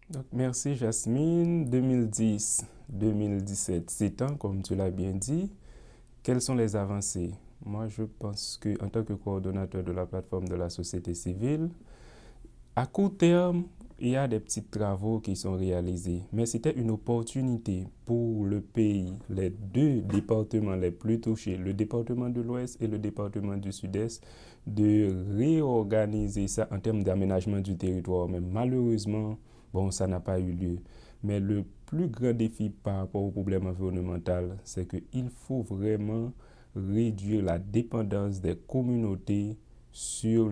Donc, merci Jasmine. 2010-2017, 7 ans, comme tu l'as bien dit. Quelles sont les avancées? Moi, je pense que en tant que coordonnateur de la plateforme de la société civile, à court terme, il y a des petits travaux qui sont réalisés, mais c'était une opportunité pour le pays, les deux départements les plus touchés, le département de l'Ouest et le département du Sud-Est, de réorganiser ça en termes d'aménagement du territoire. Mais malheureusement, bon, ça n'a pas eu lieu. Mais le plus grand défi par rapport au problème environnemental, c'est qu'il faut vraiment réduire la dépendance des communautés sur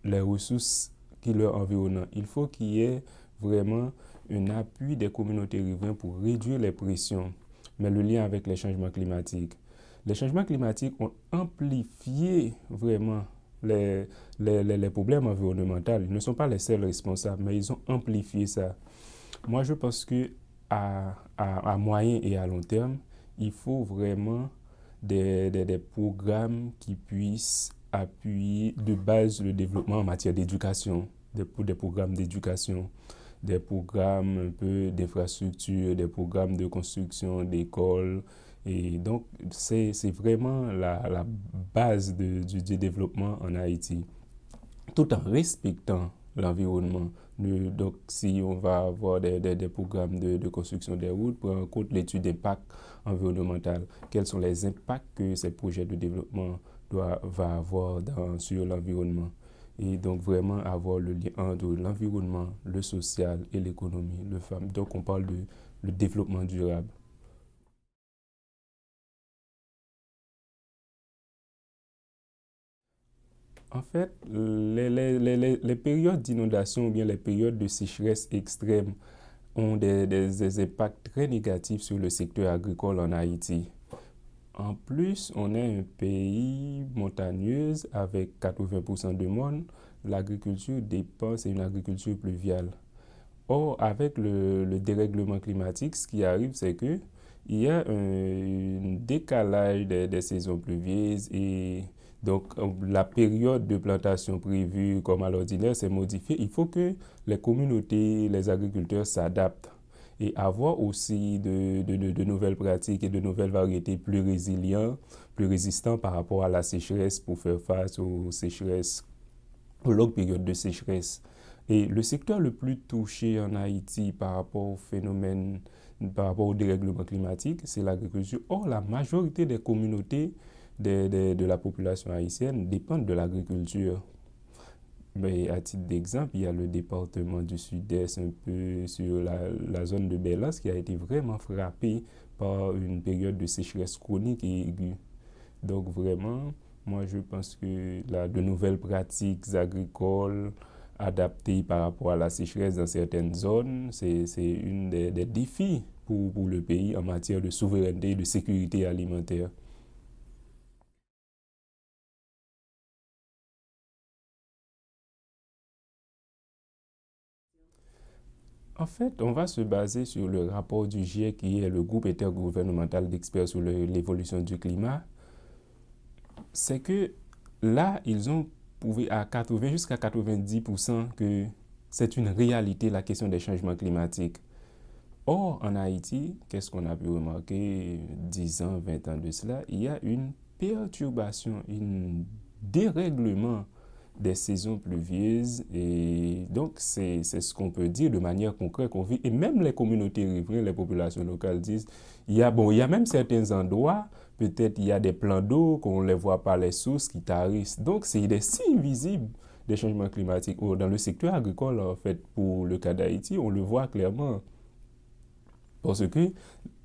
les ressources qui leur environnent. Il faut qu'il y ait vraiment un appui des communautés riveraines pour réduire les pressions. Mais le lien avec les changements climatiques. Les changements climatiques ont amplifié vraiment les, les problèmes environnementaux. Ils ne sont pas les seuls responsables, mais ils ont amplifié ça. Moi, je pense que à moyen et à long terme, il faut vraiment des programmes qui puissent appuyer de base le développement en matière d'éducation, des programmes d'éducation, des programmes un peu d'infrastructure, des programmes de construction d'écoles. Et donc, c'est vraiment la base du développement en Haïti, tout en respectant l'environnement. Donc, si on va avoir des programmes de construction des routes, prendre en compte l'étude d'impact environnemental, quels sont les impacts que ces projets de développement va avoir sur l'environnement. Et donc, vraiment avoir le lien entre l'environnement, le social et l'économie. Donc, on parle de le développement durable. En fait, les périodes d'inondation ou bien les périodes de sécheresse extrême ont des impacts très négatifs sur le secteur agricole en Haïti. En plus, on est un pays montagneux avec 80% de monde. L'agriculture dépend, c'est une agriculture pluviale. Or, avec le dérèglement climatique, ce qui arrive, c'est que il y a un décalage des saisons pluvieuses et donc la période de plantation prévue comme à l'ordinaire s'est modifiée. Il faut que les communautés, les agriculteurs s'adaptent et avoir aussi de nouvelles pratiques et de nouvelles variétés plus résilientes, plus résistantes par rapport à la sécheresse pour faire face aux sécheresses, aux longues périodes de sécheresse. Et le secteur le plus touché en Haïti par rapport au phénomène, par rapport au dérèglement climatique, c'est l'agriculture. Or, la majorité des communautés de la population haïtienne dépendent de l'agriculture. Mais à titre d'exemple, il y a le département du Sud-Est, un peu sur la zone de Bellas, qui a été vraiment frappé par une période de sécheresse chronique et aiguë. Donc vraiment, moi je pense que de nouvelles pratiques agricoles adaptées par rapport à la sécheresse dans certaines zones, c'est une des défis pour le pays en matière de souveraineté et de sécurité alimentaire. En fait, on va se baser sur le rapport du GIEC, qui est le groupe intergouvernemental d'experts sur l'évolution du climat. C'est que là, ils ont prouvé à 80 jusqu'à 90% que c'est une réalité la question des changements climatiques. Or, en Haïti, qu'est-ce qu'on a pu remarquer 10 ans, 20 ans de cela? Il y a une perturbation, un dérèglement des saisons pluvieuses. Et donc, c'est ce qu'on peut dire de manière concrète qu'on vit. Et même les communautés riveraines, les populations locales disent, il y a même certains endroits, peut-être il y a des plans d'eau qu'on ne les voit pas les sources qui tarissent. Donc, c'est des signes visibles des changements climatiques. Dans le secteur agricole, en fait, pour le cas d'Haïti, on le voit clairement. Parce que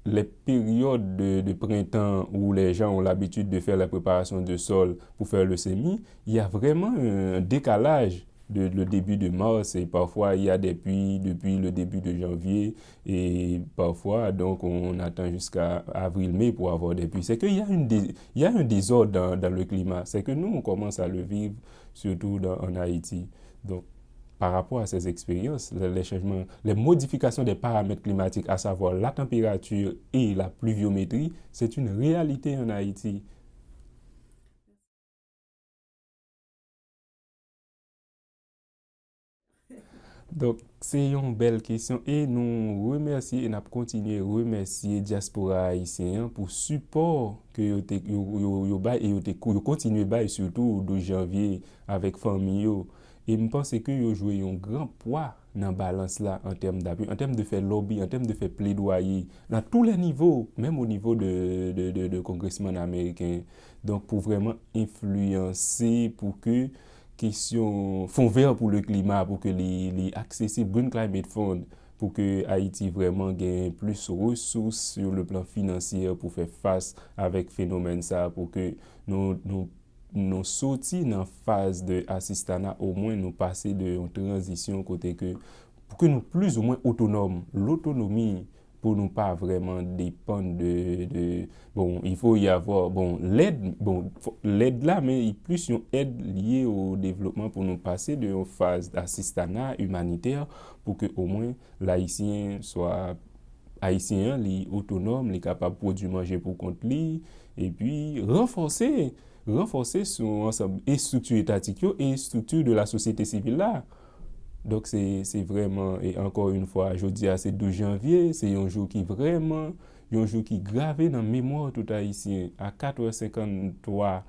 les périodes de printemps où les gens ont l'habitude de faire la préparation de sol pour faire le semis, il y a vraiment un décalage le début de mars et parfois il y a des pluies depuis le début de janvier et parfois donc on attend jusqu'à avril-mai pour avoir des pluies. C'est qu'il y a, il y a un désordre dans le climat. C'est que nous, on commence à le vivre surtout en Haïti. Donc, par rapport à ces expériences, les changements, les modifications des paramètres climatiques, à savoir la température et la pluviométrie, c'est une réalité en Haïti. Donc, c'est une belle question et nous remercions et nous continuer à remercier diaspora haïtien pour support que yo bay et yo continue bay surtout de janvier avec famille yo. Et je pense que yo joué un grand poids dans balance là en termes d'appui, en termes de faire lobby, en termes de faire plaidoyer dans tous les niveaux, même au niveau de congressman américain. Donc, pour vraiment influencer pour que question fond vert pour le climat, pour que les accessibles Green Climate Fund, pour que Haïti vraiment gagne plus de ressources sur le plan financier pour faire face avec phénomène ça, pour que nous sortis dans phase de assistanat, au moins nous passer de une transition côté que pour que nous plus ou moins autonomes. L'autonomie pour nous pas vraiment dépendre bon, il faut y avoir bon l'aide là, mais plus une aide liée au développement pour nous passer de une phase d'assistanat humanitaire pour que au moins l'haïtien soit haïtien, li autonome, li capable de produire manger pour compte li, et puis renforcer son ensemble et structure étatique et structure de la société civile là. Donc, c'est vraiment, et encore une fois, je dis à c'est 12 janvier, c'est un jour qui vraiment, un jour qui est gravé dans la mémoire tout haïtien. À 4h53,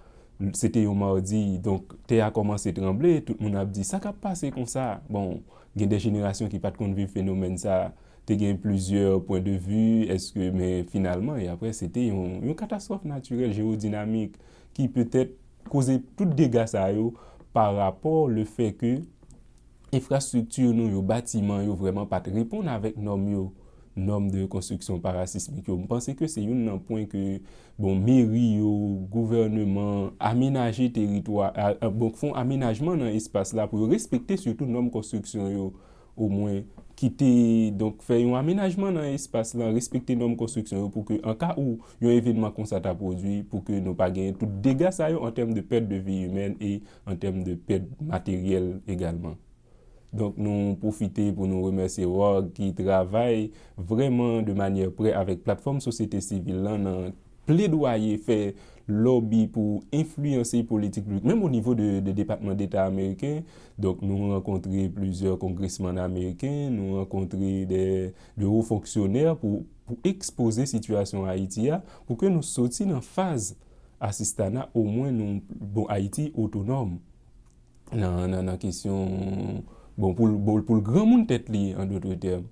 c'était un mardi, donc, t'es a commencé à trembler, tout le monde a dit, ça va passer comme ça. Bon, il y a des générations qui ne peuvent pas vivre le phénomène ça. Tu as plusieurs points de vue, mais finalement, et après, c'était une catastrophe naturelle, géodynamique, qui peut-être causait tout dégâts ça par rapport au fait que infrastructure nous yo bâtiment yo vraiment pas répondre avec normes de construction parasismique. Je pense que c'est un point que bon mairie yo, gouvernement aménager territoire bon font aménagement dans espace là pour respecter surtout normes construction yo, au moins quitter donc faire un aménagement dans l'espace là, respecter normes construction yo, pour que en cas où un événement comme ça t'a produit, pour que nous pas gagner tout dégâts ça yo, en termes de perte de vie humaine et en termes de perte matérielle également. Donc, nous profitons pour nous remercier WOG qui travaille vraiment de manière près avec plateforme société civile là, dans plaidoyer, fait lobby pour influencer les politiques publiques, même au niveau de département d'État américain. Donc, nous rencontrons plusieurs congressmen américains, nous rencontrons de hauts fonctionnaires pour exposer la situation à Haïti, pour que nous sortions en phase assistana, au moins nous, bon, Haïti autonome dans la question. Bon, pour le grand monde tête li, en d'autres termes.